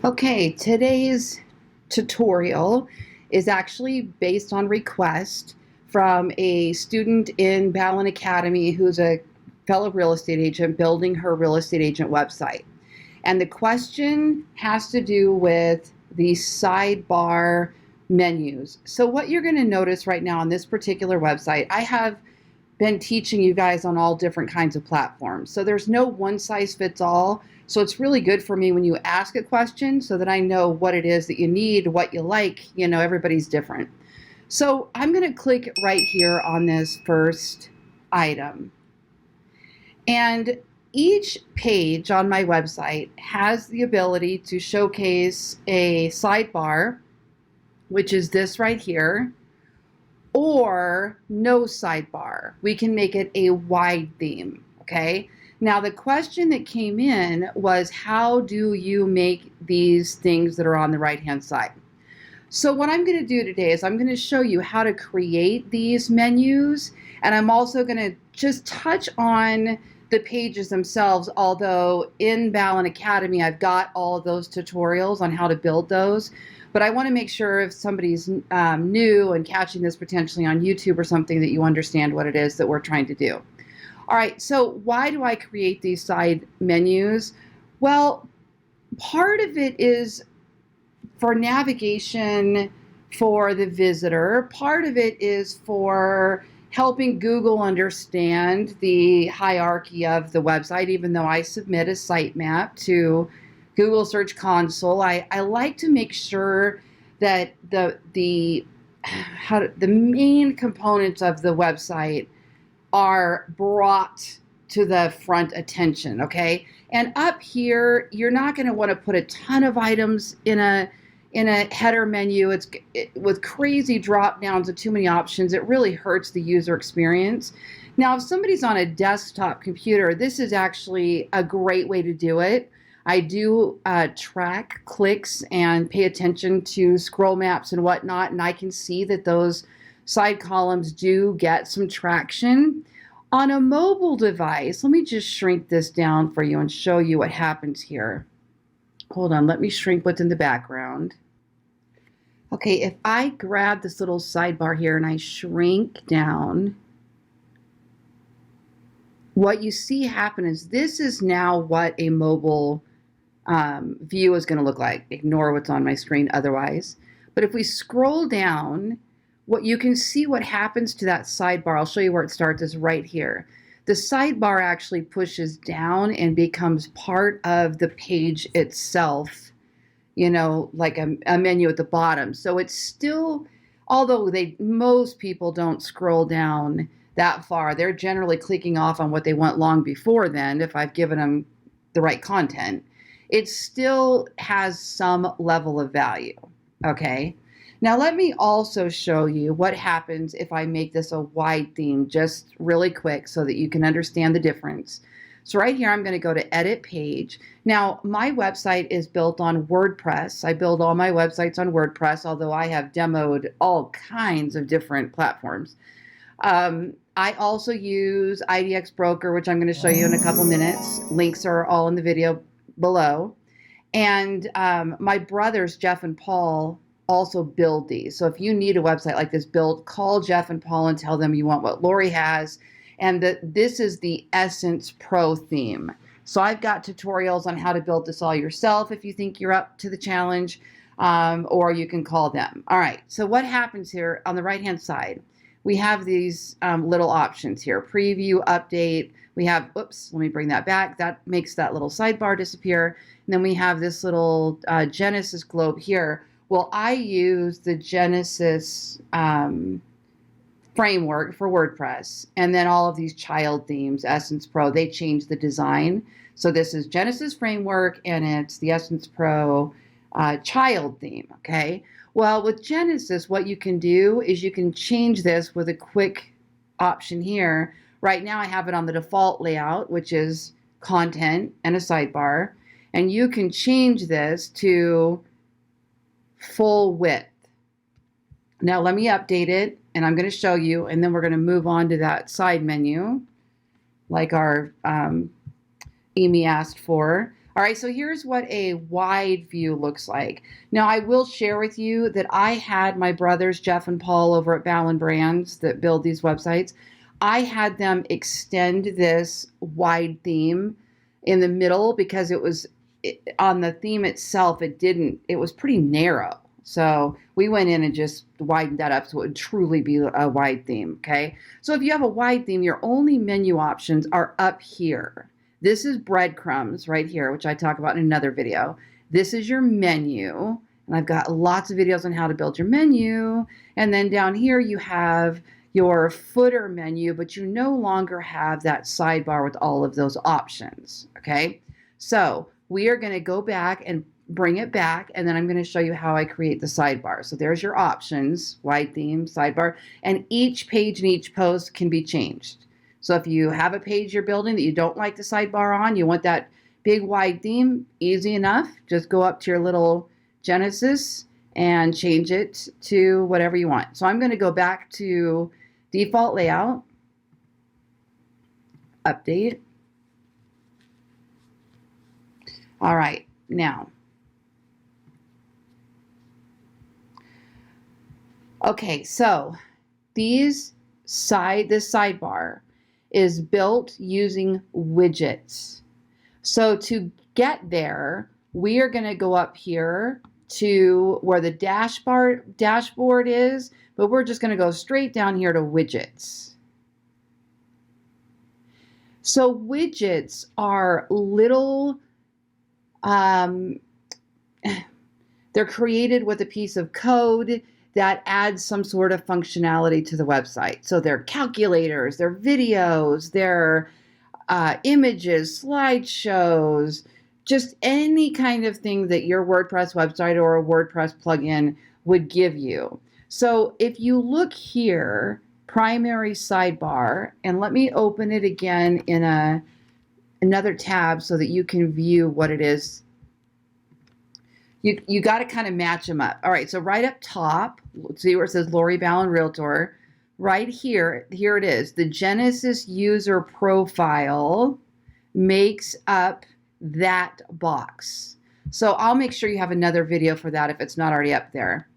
Okay, today's tutorial is actually based on request from a student in Ballen Academy who's a fellow real estate agent building her real estate agent website. And the question has to do with the sidebar menus. So what you're going to notice right now on this particular website, I have been teaching you guys on all different kinds of platforms. So there's no one size fits all. So it's really good for me when you ask a question so that I know what it is that you need, what you like. You know, everybody's different. So I'm going to click right here on this first item. And each page on my website has the ability to showcase a sidebar, which is this right here, or no sidebar. We can make it a wide theme, okay? Now the question that came in was, how do you make these things that are on the right-hand side? So what I'm gonna do today is I'm gonna show you how to create these menus, and I'm also gonna just touch on the pages themselves, although in Ballen Academy, I've got all of those tutorials on how to build those. But I want to make sure if somebody's new and catching this potentially on YouTube or something that you understand what it is that we're trying to do. All right, so why do I create these side menus? Well, part of it is for navigation for the visitor. Part of it is for helping Google understand the hierarchy of the website, even though I submit a sitemap to Google Search Console. I like to make sure that the main components of the website are brought to the front attention, okay? And up here, you're not going to want to put a ton of items in a header menu. With crazy drop downs and too many options, it really hurts the user experience. Now, if somebody's on a desktop computer, this is actually a great way to do it. I do track clicks and pay attention to scroll maps and whatnot, and I can see that those side columns do get some traction. On a mobile device, let me just shrink this down for you and show you what happens here. Hold on, let me shrink what's in the background. Okay, if I grab this little sidebar here and I shrink down, what you see happen is this is now what a mobile view is going to look like. Ignore what's on my screen otherwise. But if we scroll down, what you can see what happens to that sidebar, I'll show you where it starts, is right here. The sidebar actually pushes down and becomes part of the page itself, you know, like a menu at the bottom. So it's still, although most people don't scroll down that far, they're generally clicking off on what they want long before then, if I've given them the right content. It still has some level of value, okay? Now let me also show you what happens if I make this a wide theme, just really quick so that you can understand the difference. So right here, I'm going to go to Edit Page. Now, my website is built on WordPress. I build all my websites on WordPress, although I have demoed all kinds of different platforms. I also use IDX Broker, which I'm going to show you in a couple minutes. Links are all in the video below. And my brothers, Jeff and Paul, also build these. So if you need a website like this built, call Jeff and Paul and tell them you want what Lori has. And this is the Essence Pro theme. So I've got tutorials on how to build this all yourself if you think you're up to the challenge, or you can call them. All right, so what happens here on the right-hand side? We have these little options here. Preview, update. We have, oops, let me bring that back. That makes that little sidebar disappear. And then we have this little Genesis globe here. Well, I use the Genesis framework for WordPress, and then all of these child themes, Essence Pro, they change the design. So this is Genesis framework, and it's the Essence Pro child theme, okay? Well, with Genesis, what you can do is you can change this with a quick option here. Right now I have it on the default layout, which is content and a sidebar, and you can change this to full width. Now let me update it, and I'm going to show you, and then we're going to move on to that side menu like our Amy asked for. All right, so here's what a wide view looks like. Now, I will share with you that I had my brothers, Jeff and Paul, over at Ballen Brands that build these websites. I had them extend this wide theme in the middle because on the theme itself, it was pretty narrow. So we went in and just widened that up so it would truly be a wide theme, okay? So if you have a wide theme, your only menu options are up here. This is breadcrumbs right here, which I talk about in another video. This is your menu, and I've got lots of videos on how to build your menu. And then down here you have your footer menu, but you no longer have that sidebar with all of those options, okay? So we are going to go back and bring it back, and then I'm going to show you how I create the sidebar. So there's your options, wide theme, sidebar, and each page and each post can be changed. So if you have a page you're building that you don't like the sidebar on, you want that big wide theme, easy enough. Just go up to your little Genesis and change it to whatever you want. So I'm going to go back to default layout, update. All right, now. Okay, so this sidebar is built using widgets. So to get there, we are going to go up here to where the dashboard is, but we're just going to go straight down here to widgets. So widgets are little, they're created with a piece of code that adds some sort of functionality to the website. So they're calculators, they're videos, they're images, slideshows, just any kind of thing that your WordPress website or a WordPress plugin would give you. So if you look here, primary sidebar, and let me open it again in another tab so that you can view what it is. You got to kind of match them up. All right, so right up top, see where it says Lori Ballen Realtor. Right here it is. The Genesis user profile makes up that box. So I'll make sure you have another video for that if it's not already up there.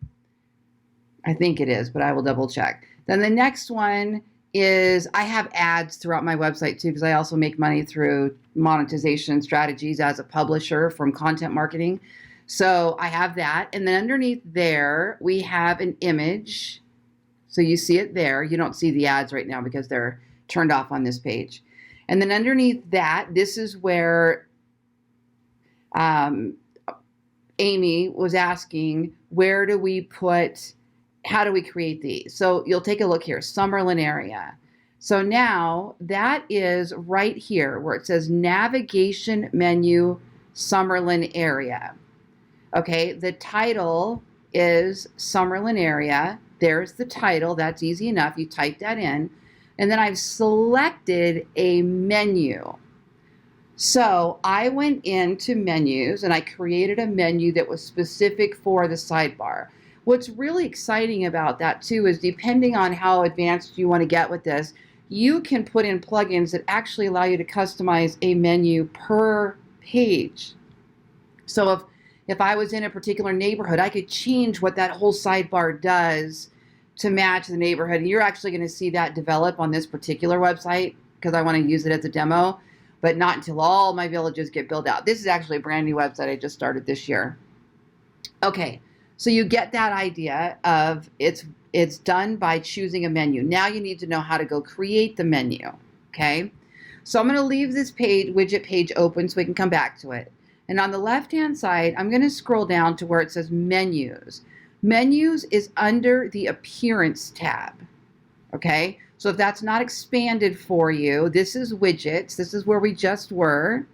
I think it is, but I will double check. Then the next one is I have ads throughout my website too, because I also make money through monetization strategies as a publisher from content marketing. So I have that. And then underneath there, we have an image. So you see it there. You don't see the ads right now because they're turned off on this page. And then underneath that, this is where Amy was asking, how do we create these? So you'll take a look here, Summerlin area. So now that is right here where it says navigation menu, Summerlin area. Okay, the title is Summerlin area. There's the title. That's easy enough. You type that in. And then I've selected a menu. So I went into menus and I created a menu that was specific for the sidebar. What's really exciting about that too is depending on how advanced you want to get with this, you can put in plugins that actually allow you to customize a menu per page. So if I was in a particular neighborhood, I could change what that whole sidebar does to match the neighborhood. And you're actually going to see that develop on this particular website because I want to use it as a demo, but not until all my villages get built out. This is actually a brand new website I just started this year. Okay, so you get that idea of it's done by choosing a menu. Now you need to know how to go create the menu, okay? So I'm going to leave this widget page open so we can come back to it. And on the left-hand side, I'm going to scroll down to where it says Menus. Menus is under the Appearance tab, okay? So if that's not expanded for you, this is Widgets. This is where we just were.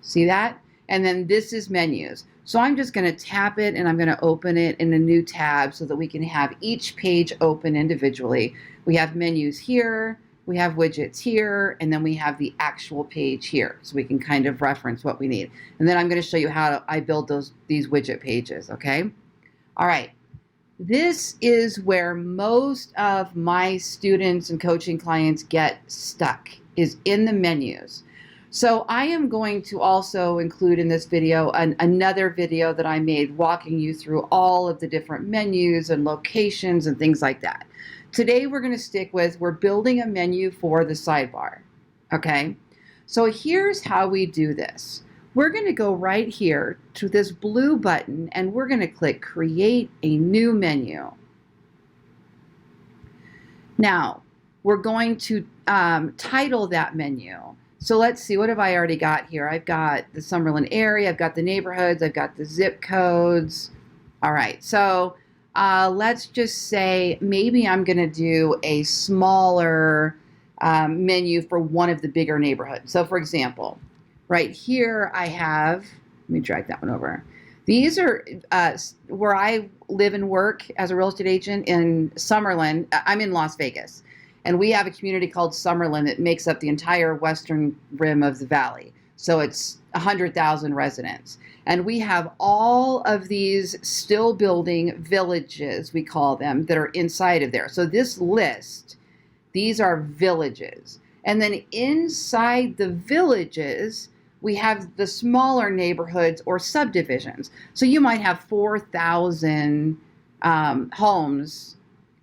See that? And then this is Menus. So I'm just going to tap it and I'm going to open it in a new tab so that we can have each page open individually. We have Menus here. We have widgets here, and then we have the actual page here, so we can kind of reference what we need. And then I'm going to show you how I build these widget pages, okay? All right. This is where most of my students and coaching clients get stuck, is in the menus. So I am going to also include in this video another video that I made walking you through all of the different menus and locations and things like that. Today we're going to stick with, we're building a menu for the sidebar. Okay, so here's how we do this. We're going to go right here to this blue button and we're going to click create a new menu. Now we're going to title that menu. So let's see, what have I already got here? I've got the Summerlin area, I've got the neighborhoods, I've got the zip codes. All right, so let's just say maybe I'm going to do a smaller menu for one of the bigger neighborhoods. So for example, right here I have, let me drag that one over. These are where I live and work as a real estate agent in Summerlin. I'm in Las Vegas. And we have a community called Summerlin that makes up the entire western rim of the valley. So it's 100,000 residents. And we have all of these still building villages, we call them, that are inside of there. So this list, these are villages. And then inside the villages, we have the smaller neighborhoods or subdivisions. So you might have 4,000 homes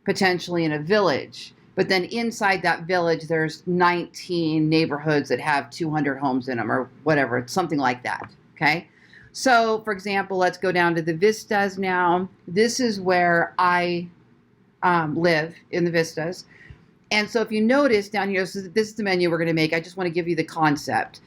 potentially in a village. But then inside that village, there's 19 neighborhoods that have 200 homes in them or whatever. It's something like that, okay? So, for example, let's go down to the vistas now. This is where I live, in the vistas. And so if you notice down here, so this is the menu we're going to make. I just want to give you the concept.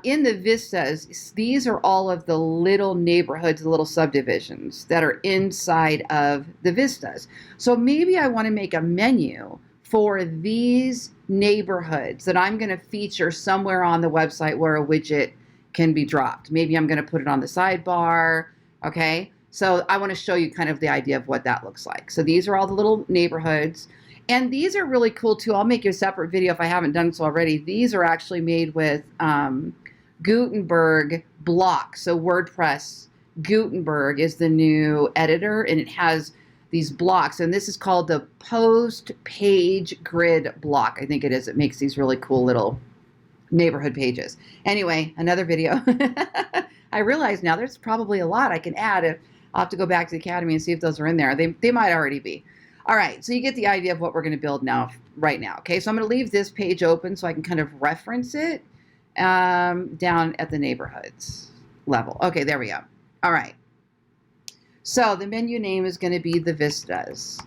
In the vistas, these are all of the little neighborhoods, the little subdivisions that are inside of the vistas. So maybe I want to make a menu for these neighborhoods that I'm going to feature somewhere on the website where a widget can be dropped. Maybe I'm going to put it on the sidebar, okay? So I want to show you kind of the idea of what that looks like. So these are all the little neighborhoods. And these are really cool too. I'll make you a separate video if I haven't done so already. These are actually made with Gutenberg blocks. So WordPress Gutenberg is the new editor and it has these blocks, and this is called the post page grid block. I think it is. It makes these really cool little neighborhood pages. Anyway, another video. I realize now there's probably a lot I can add. I'll have to go back to the Academy and see if those are in there. They might already be. All right, so you get the idea of what we're going to build now, right now. Okay, so I'm going to leave this page open so I can kind of reference it down at the neighborhoods level. Okay, there we go. All right. So the menu name is going to be the Vistas.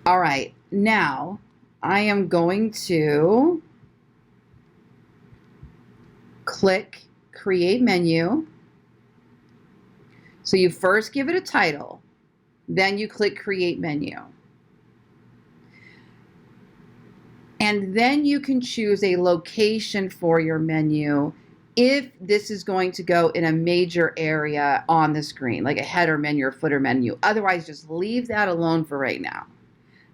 All right, now I am going to click Create Menu. So you first give it a title, then you click Create Menu. And then you can choose a location for your menu if this is going to go in a major area on the screen, like a header menu or footer menu. Otherwise, just leave that alone for right now.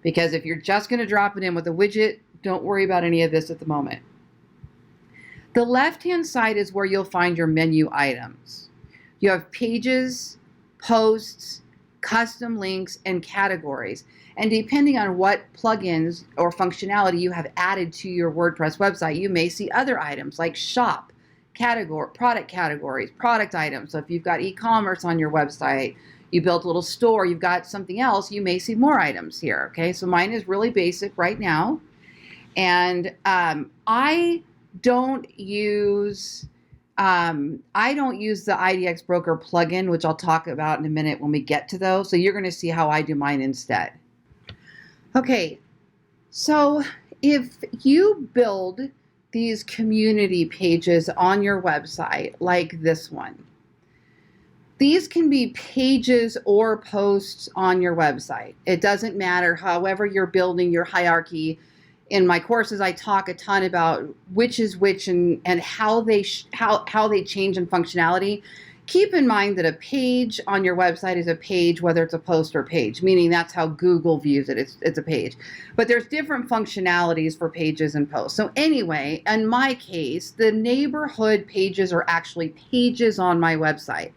Because if you're just going to drop it in with a widget, don't worry about any of this at the moment. The left-hand side is where you'll find your menu items. You have pages, posts, custom links, and categories. And depending on what plugins or functionality you have added to your WordPress website, you may see other items like shop, category, product categories, product items. So if you've got e-commerce on your website, you built a little store, you've got something else, you may see more items here. Okay, so mine is really basic right now. And I don't use the IDX broker plugin, which I'll talk about in a minute when we get to those. So you're going to see how I do mine instead. Okay, so if you build these community pages on your website, like this one, these can be pages or posts on your website. It doesn't matter, however you're building your hierarchy. In my courses, I talk a ton about which is which and how they change in functionality. Keep in mind that a page on your website is a page, whether it's a post or page, meaning that's how Google views it. It's a page. But there's different functionalities for pages and posts. So anyway, in my case, the neighborhood pages are actually pages on my website.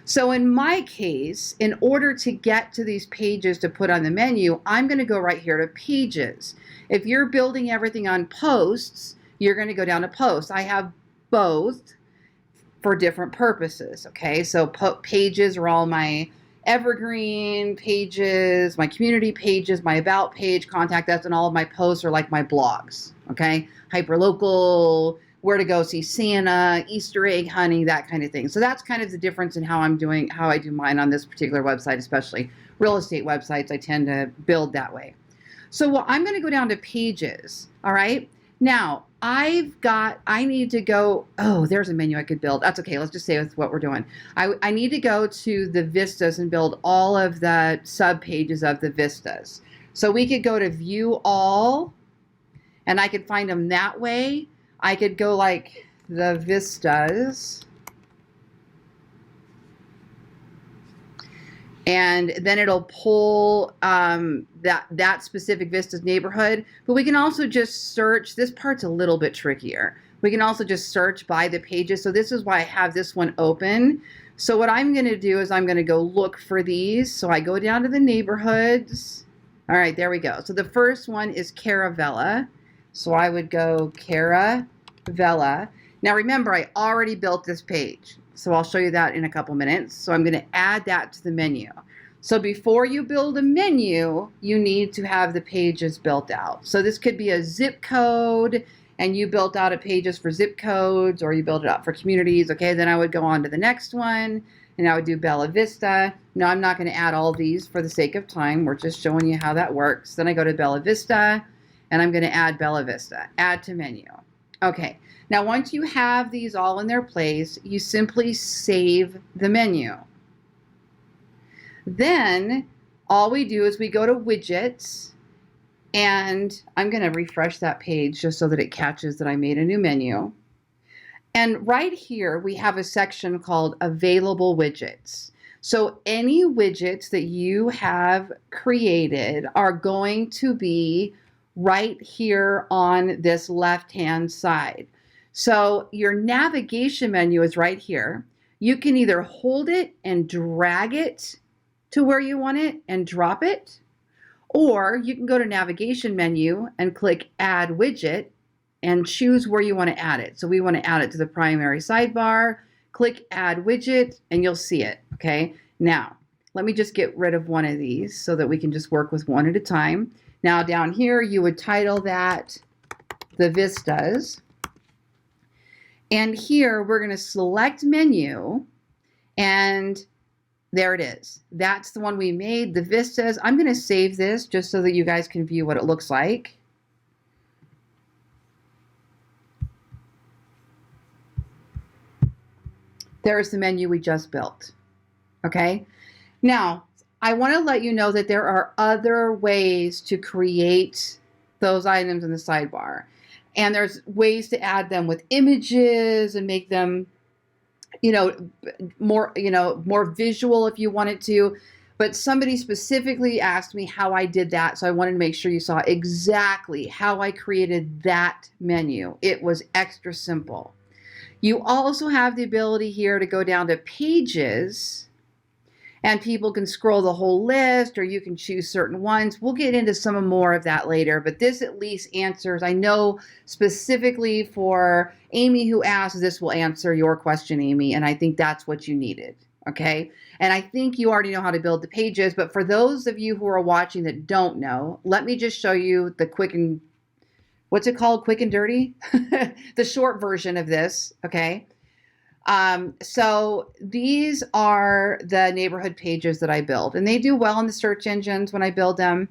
So in my case, in order to get to these pages to put on the menu, I'm going to go right here to pages. If you're building everything on posts, you're going to go down to posts. I have both for different purposes. Okay, so pages are all my evergreen pages, my community pages, my about page, contact us, and all of my posts are like my blogs. Okay, hyperlocal, where to go see Santa, Easter egg hunting, that kind of thing. So that's kind of the difference in how I do mine on this particular website, especially real estate websites. I tend to build that way. So I'm going to go down to pages. All right. Now I need to go, there's a menu I could build. That's okay. Let's just say with what we're doing. I need to go to the vistas and build all of the sub pages of the vistas. So we could go to view all, and I could find them that way. I could go like the vistas, and then it'll pull that specific Vista's neighborhood. But we can also just search. This part's a little bit trickier. We can also just search by the pages. So this is why I have this one open. So what I'm going to do is I'm going to go look for these. So I go down to the neighborhoods. All right, there we go. So the first one is Caravella. So I would go Caravella. Now remember, I already built this page. So I'll show you that in a couple minutes. So I'm going to add that to the menu. So before you build a menu, you need to have the pages built out. So this could be a zip code, and you built out a pages for zip codes, or you build it out for communities. Okay, then I would go on to the next one, and I would do Bella Vista. No, I'm not going to add all these for the sake of time. We're just showing you how that works. Then I go to Bella Vista, and I'm going to add Bella Vista. Add to menu. Okay. Now, once you have these all in their place, you simply save the menu. Then all we do is we go to widgets, and I'm going to refresh that page just so that it catches that I made a new menu. And right here, we have a section called available widgets. So any widgets that you have created are going to be right here on this left-hand side. So your navigation menu is right here. You can either hold it and drag it to where you want it and drop it, or you can go to navigation menu and click add widget and choose where you want to add it. So we want to add it to the primary sidebar, click add widget, and you'll see it. Okay. Now, let me just get rid of one of these so that we can just work with one at a time. Now down here, you would title that the vistas. And here we're going to select menu, and there it is. That's the one we made, the vistas. I'm going to save this just so that you guys can view what it looks like. There's the menu we just built. Okay. Now, I want to let you know that there are other ways to create those items in the sidebar. And there's ways to add them with images and make them, more visual if you wanted to. But somebody specifically asked me how I did that. So I wanted to make sure you saw exactly how I created that menu. It was extra simple. You also have the ability here to go down to pages, and people can scroll the whole list, or you can choose certain ones. We'll get into some more of that later, but this at least answers, I know specifically for Amy who asked, this will answer your question, Amy, and I think that's what you needed, okay? And I think you already know how to build the pages, but for those of you who are watching that don't know, let me just show you the quick and, what's it called, quick and dirty? The short version of this, okay? So these are the neighborhood pages that I build, and they do well in the search engines when I build them.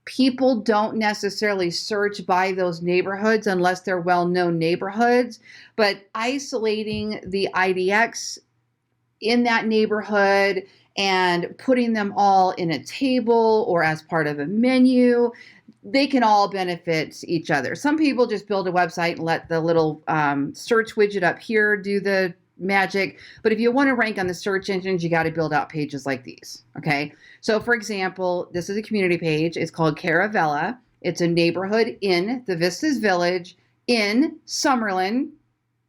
People don't necessarily search by those neighborhoods unless they're well-known neighborhoods, but isolating the IDX in that neighborhood and putting them all in a table or as part of a menu, they can all benefit each other. Some people just build a website and let the little search widget up here do the magic. But if you want to rank on the search engines, you got to build out pages like these. Okay. So for example, this is a community page. It's called Caravella. It's a neighborhood in the Vistas Village in Summerlin,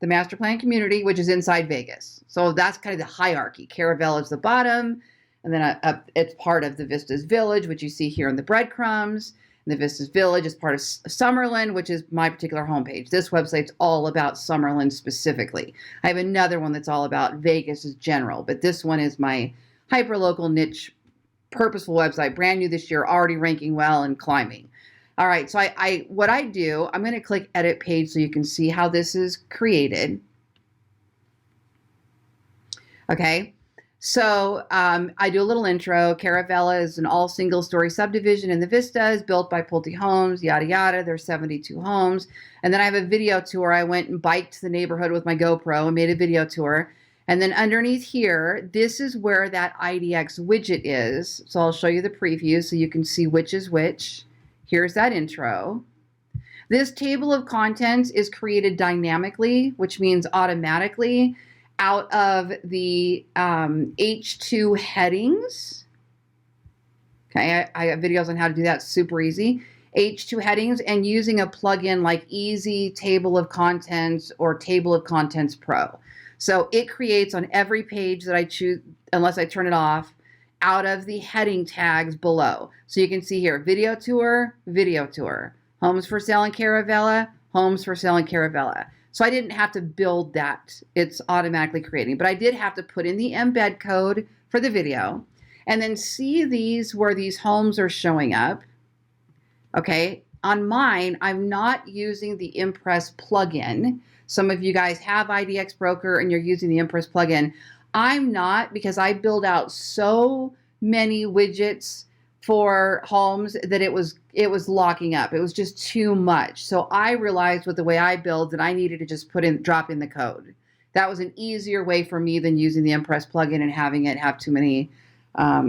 the master plan community, which is inside Vegas. So that's kind of the hierarchy. Caravella is the bottom, and then it's part of the Vistas Village, which you see here in the breadcrumbs. And the Vistas Village is part of Summerlin, which is my particular homepage. This website's all about Summerlin specifically. I have another one that's all about Vegas as general, but this one is my hyperlocal niche purposeful website, brand new this year, already ranking well and climbing. All right, so what I do, I'm going to click edit page so you can see how this is created. Okay, so I do a little intro. Caravella is an all single story subdivision in the Vistas built by Pulte Homes, yada yada. There's 72 homes. And then I have a video tour. I went and biked the neighborhood with my GoPro and made a video tour. And then underneath here, this is where that IDX widget is. So I'll show you the preview so you can see which is which. Here's that intro. This table of contents is created dynamically, which means automatically out of the H2 headings. Okay, I have videos on how to do that, super easy. H2 headings and using a plugin like Easy Table of Contents or Table of Contents Pro. So it creates on every page that I choose, unless I turn it off, out of the heading tags below. So you can see here, video tour, homes for sale in Caravella, homes for sale in Caravella. So I didn't have to build that. It's automatically creating, but I did have to put in the embed code for the video and then see these where these homes are showing up. Okay, on mine, I'm not using the Impress plugin. Some of you guys have IDX Broker and you're using the Impress plugin. I'm not, because I build out so many widgets for homes that it was locking up. It was just too much. So I realized with the way I build that I needed to just drop in the code. That was an easier way for me than using the Impress plugin and having it have too many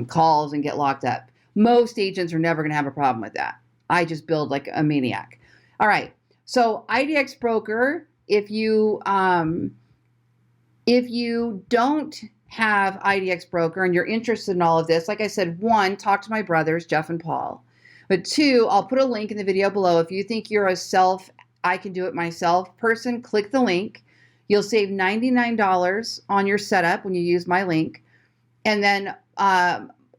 calls and get locked up. Most agents are never going to have a problem with that. I just build like a maniac. All right. So IDX Broker, if you don't have IDX Broker and you're interested in all of this, like I said, one, talk to my brothers, Jeff and Paul. But two, I'll put a link in the video below. If you think you're a I can do it myself person, click the link. You'll save $99 on your setup when you use my link. And then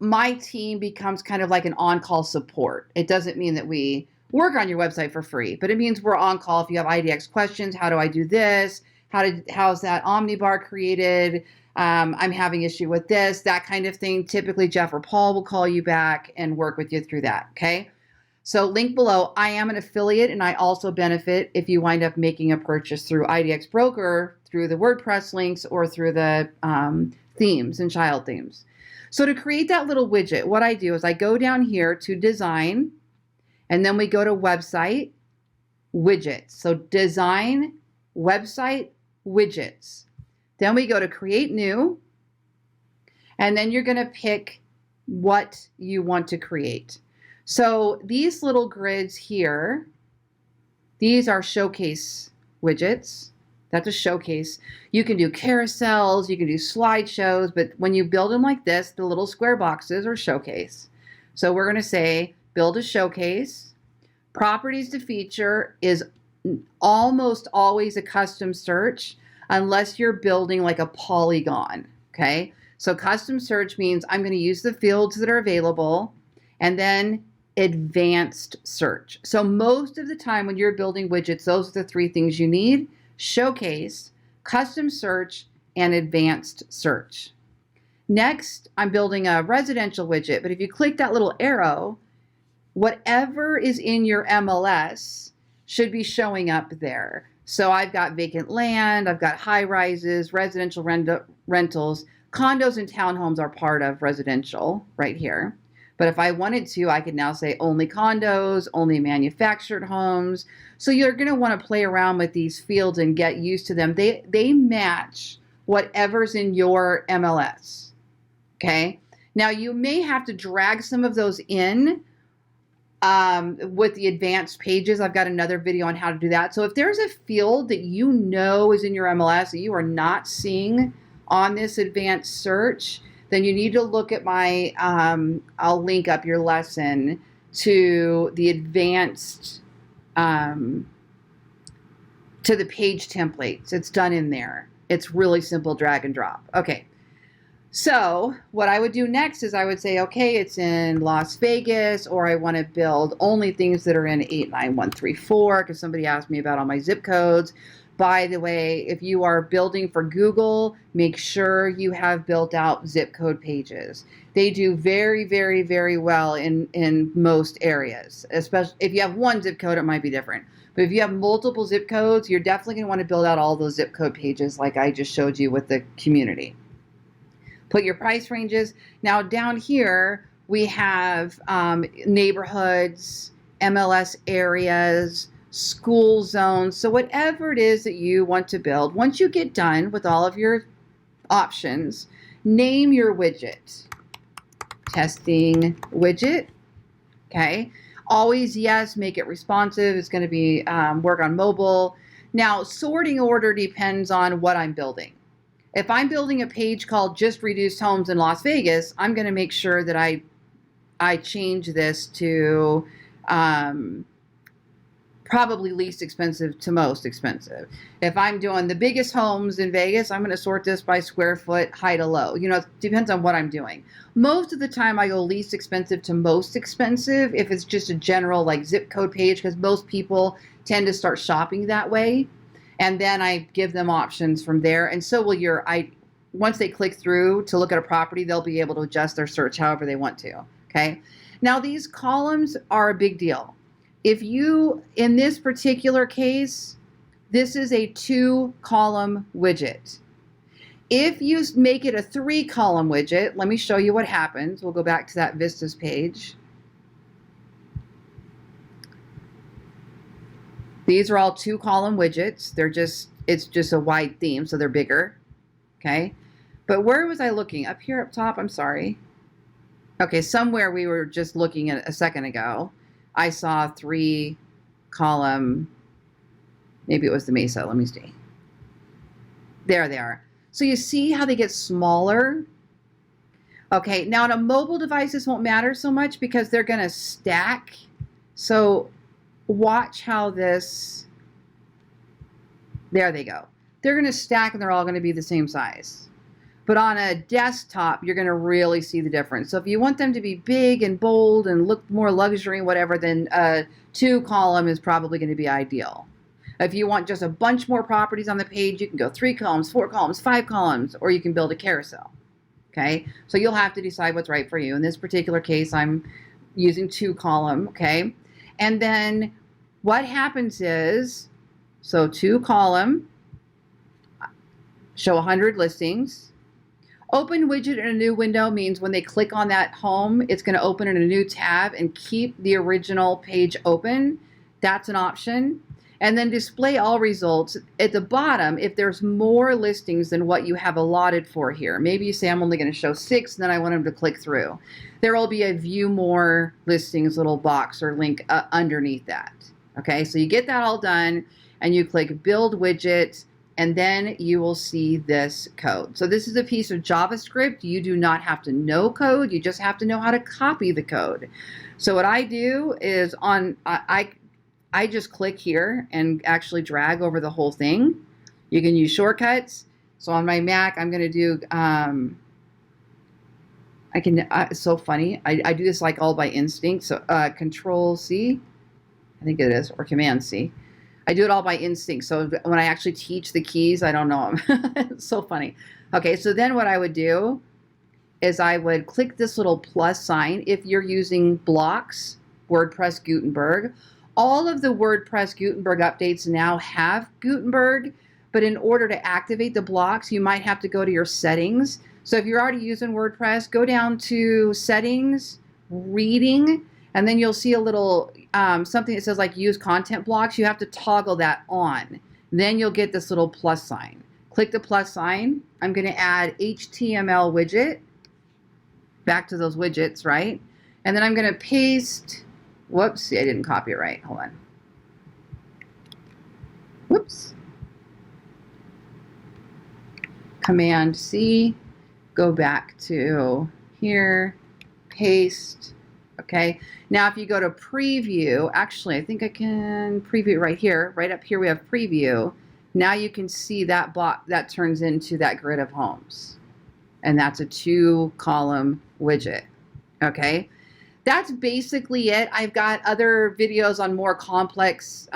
my team becomes kind of like an on-call support. It doesn't mean that we work on your website for free, but it means we're on call if you have IDX questions. How do I do this? How's that omnibar created? I'm having issue with this, that kind of thing. Typically, Jeff or Paul will call you back and work with you through that, okay? So link below. I am an affiliate, and I also benefit if you wind up making a purchase through IDX Broker, through the WordPress links, or through the themes and child themes. So to create that little widget, what I do is I go down here to Design, and then we go to Website, Widgets. So Design, Website, Widgets. Then we go to Create New, and then you're going to pick what you want to create. So these little grids here, these are showcase widgets. That's a showcase. You can do carousels, you can do slideshows, but when you build them like this, the little square boxes are showcase. So we're going to say build a showcase. Properties to feature is almost always a custom search unless you're building like a polygon, okay? So custom search means I'm going to use the fields that are available and then advanced search. So most of the time when you're building widgets, those are the three things you need: showcase, custom search, and advanced search. Next, I'm building a residential widget, but if you click that little arrow, whatever is in your MLS should be showing up there. So I've got vacant land, I've got high rises, residential rentals, condos and townhomes are part of residential right here. But if I wanted to, I could now say only condos, only manufactured homes. So you're going to want to play around with these fields and get used to them. They match whatever's in your MLS. Okay. Now you may have to drag some of those in with the advanced pages. I've got another video on how to do that. So if there's a field that you know is in your MLS that you are not seeing on this advanced search, then you need to look at my, I'll link up your lesson to the advanced, to the page templates. It's done in there. It's really simple, drag and drop. Okay. So what I would do next is I would say, okay, it's in Las Vegas, or I want to build only things that are in 89134, because somebody asked me about all my zip codes. By the way, if you are building for Google, make sure you have built out zip code pages. They do very, very, very well in most areas. Especially if you have one zip code, it might be different. But if you have multiple zip codes, you're definitely going to want to build out all those zip code pages like I just showed you with the community. Put your price ranges. Now down here, we have neighborhoods, MLS areas, school zones. So whatever it is that you want to build, once you get done with all of your options, name your widget. Testing widget, okay? Always, yes, make it responsive. It's going to be work on mobile. Now, sorting order depends on what I'm building. If I'm building a page called Just Reduced Homes in Las Vegas, I'm going to make sure that I change this to probably least expensive to most expensive. If I'm doing the biggest homes in Vegas, I'm going to sort this by square foot, high to low. You know, it depends on what I'm doing. Most of the time I go least expensive to most expensive if it's just a general like zip code page, because most people tend to start shopping that way. And then I give them options from there. And so will once they click through to look at a property, they'll be able to adjust their search however they want to. Okay. Now these columns are a big deal. If you, in this particular case, this is a 2-column widget. If you make it a 3-column widget, let me show you what happens. We'll go back to that Vistas page. These are all 2-column widgets. It's just a wide theme, so they're bigger. Okay. But where was I looking? Up here, up top, I'm sorry. Okay, somewhere we were just looking at a second ago. I saw 3-column, maybe it was the Mesa, let me see. There they are. So you see how they get smaller? Okay, now on a mobile device, this won't matter so much because they're gonna stack. So watch how this, there they go. They're gonna stack and they're all gonna be the same size. But on a desktop, you're going to really see the difference. So if you want them to be big and bold and look more luxury and whatever, then a 2-column is probably going to be ideal. If you want just a bunch more properties on the page, you can go 3 columns, 4 columns, 5 columns, or you can build a carousel. Okay, so you'll have to decide what's right for you. In this particular case, I'm using 2-column. Okay, and then what happens is, so 2-column, show 100 listings. Open widget in a new window means when they click on that home, it's going to open in a new tab and keep the original page open. That's an option. And then display all results at the bottom if there's more listings than what you have allotted for here. Maybe you say I'm only going to show 6 and then I want them to click through. There will be a view more listings little box or link underneath that. Okay, so you get that all done and you click build widget. And then you will see this code. So this is a piece of JavaScript. You do not have to know code. You just have to know how to copy the code. So what I do is I just click here and actually drag over the whole thing. You can use shortcuts. So on my Mac, I'm going to do, it's so funny. I do this like all by instinct. So Control C, I think it is, or Command C. I do it all by instinct. So when I actually teach the keys, I don't know them. It's so funny. Okay, so then what I would do is I would click this little plus sign if you're using blocks, WordPress Gutenberg. All of the WordPress Gutenberg updates now have Gutenberg, but in order to activate the blocks, you might have to go to your settings. So if you're already using WordPress, go down to settings, reading, and then you'll see a little something that says like use content blocks. You have to toggle that on. Then you'll get this little plus sign. Click the plus sign. I'm going to add HTML widget. Back to those widgets, right? And then I'm going to paste. Whoops, I didn't copy it right. Hold on. Whoops. Command C. Go back to here. Paste. Okay, now if you go to preview, actually I think I can preview right here. Right up here we have preview. Now you can see that block that turns into that grid of homes. and that's a 2-column widget. Okay, that's basically it. I've got other videos on more complex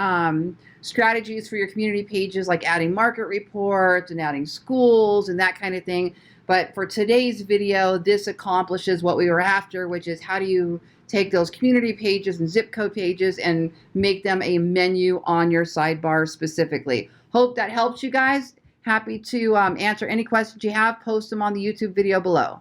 strategies for your community pages, like adding market reports and adding schools and that kind of thing. But for today's video, this accomplishes what we were after, which is how do you take those community pages and zip code pages and make them a menu on your sidebar specifically. Hope that helps you guys. Happy to answer any questions you have. Post them on the YouTube video below.